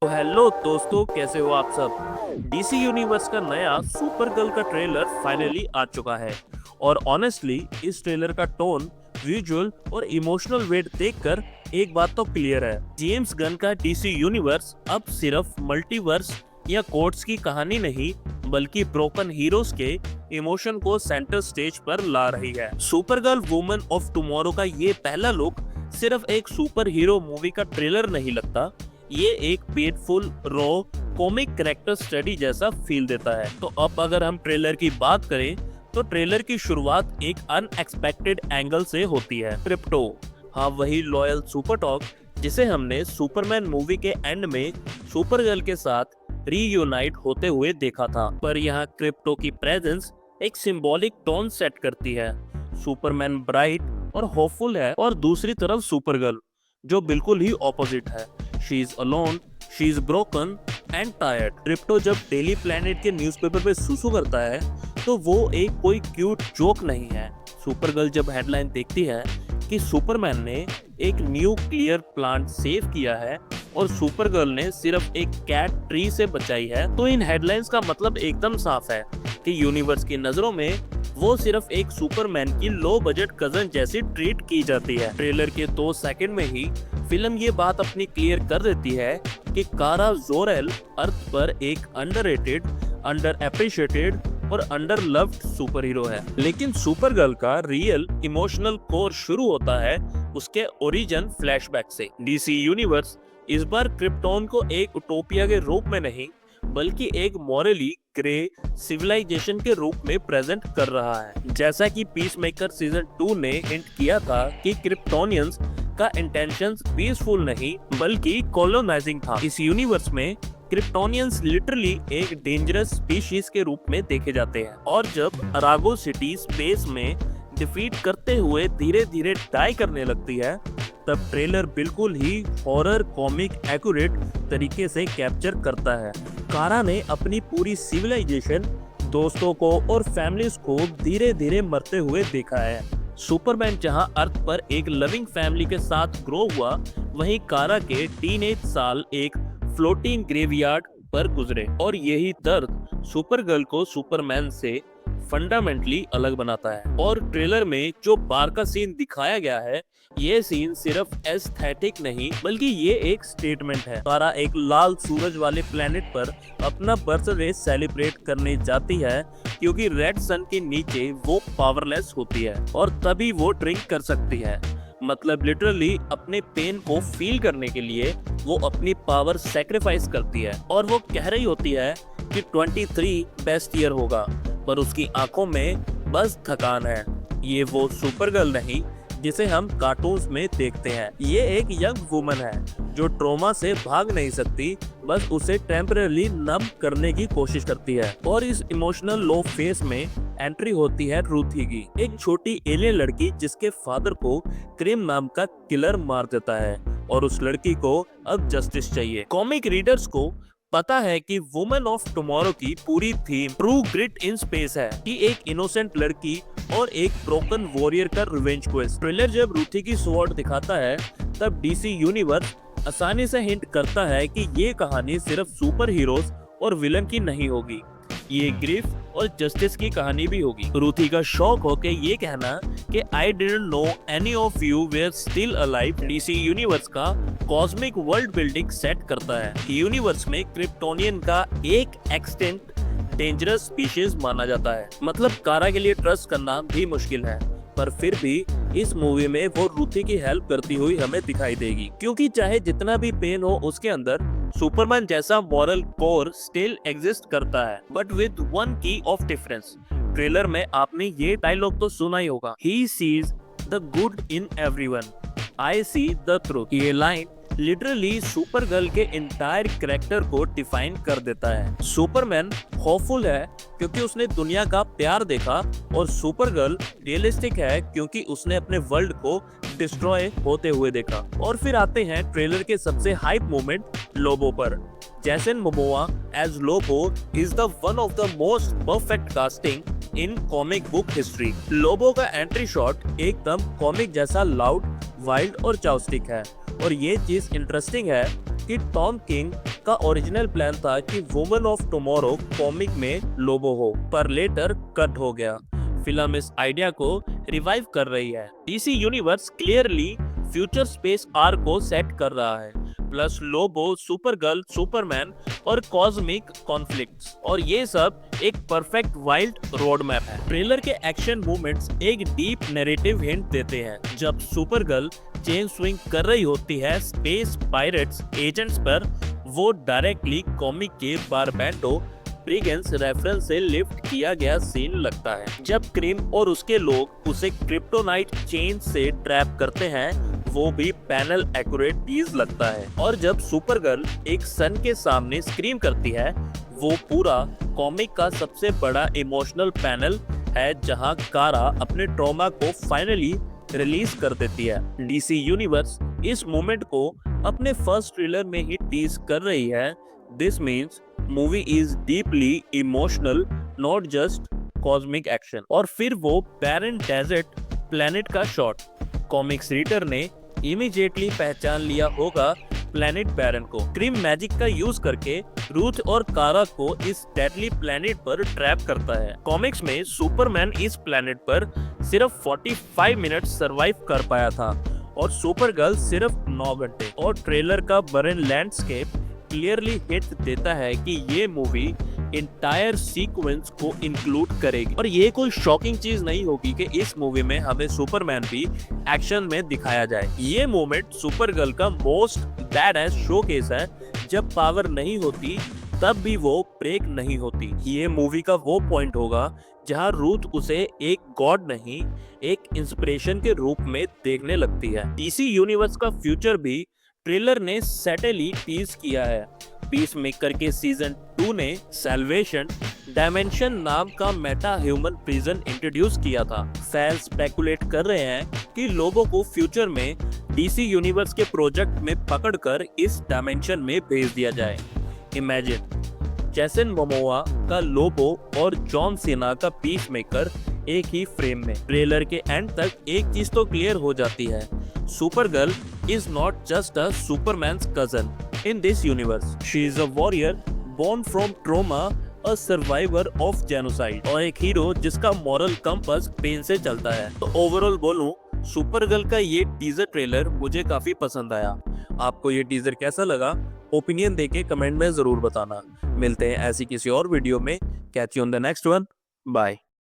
तो हेलो दोस्तों, कैसे हो आप सब। डीसी यूनिवर्स का नया सुपर गर्ल का ट्रेलर फाइनली आ चुका है और ऑनेस्टली इस ट्रेलर का टोन, विजुअल और इमोशनल वेट देखकर एक बात तो क्लियर है, जेम्स गन का डीसी यूनिवर्स अब सिर्फ मल्टीवर्स या कोड्स की कहानी नहीं बल्कि ब्रोकन हीरोज के इमोशन को सेंटर स्टेज पर ला रही है। Super girl woman of tomorrow का ये पहला लुक सिर्फ एक सुपर हीरो मूवी का ट्रेलर नहीं लगता, ये एक painful raw comic character study जैसा फील देता है। तो अब अगर हम ट्रेलर की बात करें तो ट्रेलर की शुरुआत एक अनएक्सपेक्टेड एंगल से होती है। क्रिप्टो, हाँ वही लॉयल सुपर डॉग जिसे हमने सुपरमैन मूवी के एंड में सुपर गर्ल के साथ रीयूनाइट होते हुए देखा था, पर यहाँ क्रिप्टो की प्रेजेंस एक सिंबॉलिक टोन सेट करती है। सुपरमैन ब्राइट और होपफुल है और दूसरी तरफ सुपर गर्ल जो बिल्कुल ही ऑपोजिट है। She is alone, she is broken and tired. Crypto जब डेली प्लेनेट के न्यूज़पेपर पे सुसु करता है तो वो एक कोई क्यूट जोक नहीं है। सुपर गर्ल जब हेडलाइन देखती है कि सुपरमैन ने एक न्यूक्लियर प्लांट सेव किया है और सुपर गर्ल ने सिर्फ एक कैट ट्री से बचाई है, तो इन हेडलाइंस का मतलब एकदम साफ है कि यूनिवर्स की नजरों में वो सिर्फ एक सुपरमैन की लो बजट कजन जैसी ट्रीट की जाती है। ट्रेलर के 2 सेकंड में ही फिल्म ये बात अपनी क्लियर कर देती है कि कारा जोरेल अर्थ पर एक अंडररेटेड, अंडर एप्रिशिएटेड और अंडर लव्ड सुपर हीरो है। लेकिन सुपर गर्ल का रियल इमोशनल कोर शुरू होता है उसके ओरिजिन फ्लैशबैक से। डीसी यूनिवर्स इस बार क्रिप्टोन को एक उटोपिया के रूप में नहीं बल्कि एक मॉरली ग्रे सिविलाइजेशन के रूप में प्रेजेंट कर रहा है। जैसा कि पीसमेकर सीजन 2 ने हिंट किया था कि क्रिप्टोनियंस का इंटेंशंस पीसफुल नहीं बल्कि कॉलोनाइजिंग था। इस यूनिवर्स में क्रिप्टोनियंस लिटरली एक डेंजरस स्पीशीज के रूप में देखे जाते हैं और जब अरागो सिटी स्पेस में डिफीट करते हुए धीरे धीरे डाई करने लगती है तब ट्रेलर बिल्कुल ही हॉरर कॉमिक एक्यूरेट तरीके से कैप्चर करता है। कारा ने अपनी पूरी सिविलाइजेशन, दोस्तों को और फैमिलीज को धीरे धीरे मरते हुए देखा है। सुपरमैन जहां अर्थ पर एक लविंग फैमिली के साथ ग्रो हुआ, वहीं कारा के टीनेज साल एक फ्लोटिंग ग्रेवयार्ड पर गुजरे और यही दर्द सुपर गर्ल को सुपरमैन से फंडामेंटली अलग बनाता है। और ट्रेलर में जो बार का सीन दिखाया गया है, ये सीन सिर्फ एस्थेटिक नहीं बल्कि ये एक स्टेटमेंट है। कारा एक लाल सूरज वाले प्लेनेट पर अपना बर्थडे सेलिब्रेट करने जाती है क्योंकि रेड सन के नीचे वो पावरलेस होती है और तभी वो ड्रिंक कर सकती है। मतलब लिटरली अपने पेन को फील करने के लिए वो अपनी पावर सैक्रिफाइस करती है और वो कह रही होती है कि 23 बेस्ट ईयर होगा, पर उसकी आंखों में बस थकान है। ये वो सुपर गर्ल नहीं जिसे हम कार्टून्स में देखते हैं। ये एक यंग वुमन है जो ट्रॉमा से भाग नहीं सकती, बस उसे टेम्परेरी नम करने की कोशिश करती है। और इस इमोशनल लो फेस में एंट्री होती है रूथी की, एक छोटी एलियन लड़की जिसके फादर को क्रिम नाम का किलर मार देता है और उस लड़की को अब जस्टिस चाहिए। कॉमिक रीडर्स को पता है कि वुमेन ऑफ टुमारो की पूरी theme true grit in space है कि एक इनोसेंट लड़की और एक ब्रोकन वॉरियर का रिवेंज क्वेस्ट। ट्रेलर जब रूथी की स्वॉर्ड दिखाता है तब डीसी यूनिवर्स आसानी से हिंट करता है कि ये कहानी सिर्फ सुपर हीरोज और विलन की नहीं होगी, ये ग्रीफ और जस्टिस की कहानी भी होगी। रूथी का शौक होके ये कहना कि I didn't know any of you were still alive DC universe का कॉस्मिक वर्ल्ड बिल्डिंग सेट करता है। यूनिवर्स में क्रिप्टोनियन का एक एक्सटेंट डेंजरस स्पीशीज माना जाता है। मतलब कारा के लिए ट्रस्ट करना भी मुश्किल है, पर फिर भी इस मूवी में वो रूथी की हेल्प करती हुई हमें दिखाई देगी क्योंकि चाहे जितना भी पेन हो उसके अंदर सुपरमैन जैसा मॉरल कोर स्टिल एग्जिस्ट करता है, बट विद वन की ऑफ डिफरेंस। ट्रेलर में आपने ये डायलॉग तो सुना ही होगा, he sees the good in everyone, I see the truth. ये लाइन लिटरली सुपर गर्ल के इंटायर कैरेक्टर को डिफाइन कर देता है। सुपरमैन होपफुल है क्योंकि उसने दुनिया का प्यार देखा और सुपर गर्ल रियलिस्टिक है क्योंकि उसने अपने वर्ल्ड को डिस्ट्रॉय होते हुए देखा। और फिर आते हैं ट्रेलर के सबसे हाइप मोमेंट, लोबो पर। Jason Momoa as Lobo is the one of the most perfect casting in comic book history. Lobo का एंट्री शॉट एकदम कॉमिक जैसा लाउड, वाइल्ड और चाउस्टिक है। और ये चीज इंटरेस्टिंग है कि टॉम किंग का ओरिजिनल प्लान था कि वुमन ऑफ टुमारो कॉमिक में लोबो हो, पर लेटर कट हो गया। फिल्म इस आइडिया को रिवाइव कर रही है। DC universe clearly future space arc को सेट कर रहा है, प्लस लोबो, सुपरगर्ल, सुपरमैन और कॉस्मिक कॉन्फ्लिक्ट्स, और ये सब एक परफेक्ट वाइल्ड रोड मैप है। ट्रेलर के एक्शन मूवमेंट्स एक डीप नैरेटिव हिंट देते हैं। जब सुपरगर्ल चेन स्विंग कर रही होती है स्पेस पायरेट्स एजेंट्स पर, वो डायरेक्टली कॉमिक के बारबेंडो ब्रिगेंस रेफरेंस से लिफ्ट किया गया सीन लगता है। जब क्रिम और उसके लोग उसे क्रिप्टोनाइट चेन से ट्रैप करते हैं, वो भी पैनल एक्यूरेट टीज लगता है। और जब सुपरगर्ल एक सन के सामने स्क्रीम करती है, वो पूरा कॉमिक का सबसे बड़ा इमोशनल पैनल है, जहां कारा अपने ट्रॉमा को फाइनली रिलीज कर देती है। डीसी यूनिवर्स इस मोमेंट को अपने फर्स्ट ट्रेलर में ही टीज कर रही है। This means movie is deeply emotional, not just cosmic action. और फिर वो बैरन डेजर्ट प्लेनेट का शॉट, कॉमिक्स रीडर ने इमीडिएटली पहचान लिया होगा प्लेनेट बैरन को। क्रिम मैजिक का यूज करके रूथ और कारा को इस डेडली प्लेनेट पर ट्रैप करता है। कॉमिक्स में सुपरमैन इस प्लेनेट पर सिर्फ 45 मिनट सरवाइव कर पाया था और सुपरगर्ल सिर्फ 9 घंटे। और ट्रेलर का बर्न लैंडस्केप क्लियरली हिंट देता है कि ये मूवी इंटायर सीक्वेंस को इंक्लूड करेगी। और ये कोई शॉकिंग चीज नहीं होगी कि इस मूवी में हमें सुपरमैन भी एक्शन में दिखाया जाए। ये मोमेंट सुपरगर्ल का मोस्ट बैडएस शोकेस है। जब पावर नहीं होती तब भी वो ब्रेक नहीं होती। ये मूवी का वो पॉइंट होगा जहां रूथ उसे एक गॉड नहीं, एक इंस्पिरेशन के रूप में देखने लगती है। डीसी यूनिवर्स का फ्यूचर भी ट्रेलर ने सैटेली टीज किया है। पीसमेकर के सीजन 2 ने सैल्वेशन डायमेंशन नाम का मेटा ह्यूमन प्रिजन इंट्रोड्यूस किया था। फैंस स्पेकुलेट कर रहे हैं कि लोबो को फ्यूचर में डीसी यूनिवर्स के प्रोजेक्ट में पकड़कर इस डायमेंशन में भेज दिया जाए। इमेजिन जैसन मोमोआ का लोबो और जॉन सीना का पीसमेकर एक ही फ्रेम में। ट्रेलर के एंड तक एक चीज तो क्लियर हो जाती है, Supergirl is not just a Superman's cousin in this universe. She is a warrior born from trauma, a survivor of genocide, और एक हीरो जिसका मॉरल कंपास पेन से चलता है। तो ओवरऑल बोलूं, सुपरगर्ल का ये टीजर ट्रेलर मुझे काफी पसंद आया। आपको ये टीजर कैसा लगा? ओपिनियन देके कमेंट में जरूर बताना। मिलते हैं ऐसी किसी और वीडियो में। Catch you on the next one. Bye.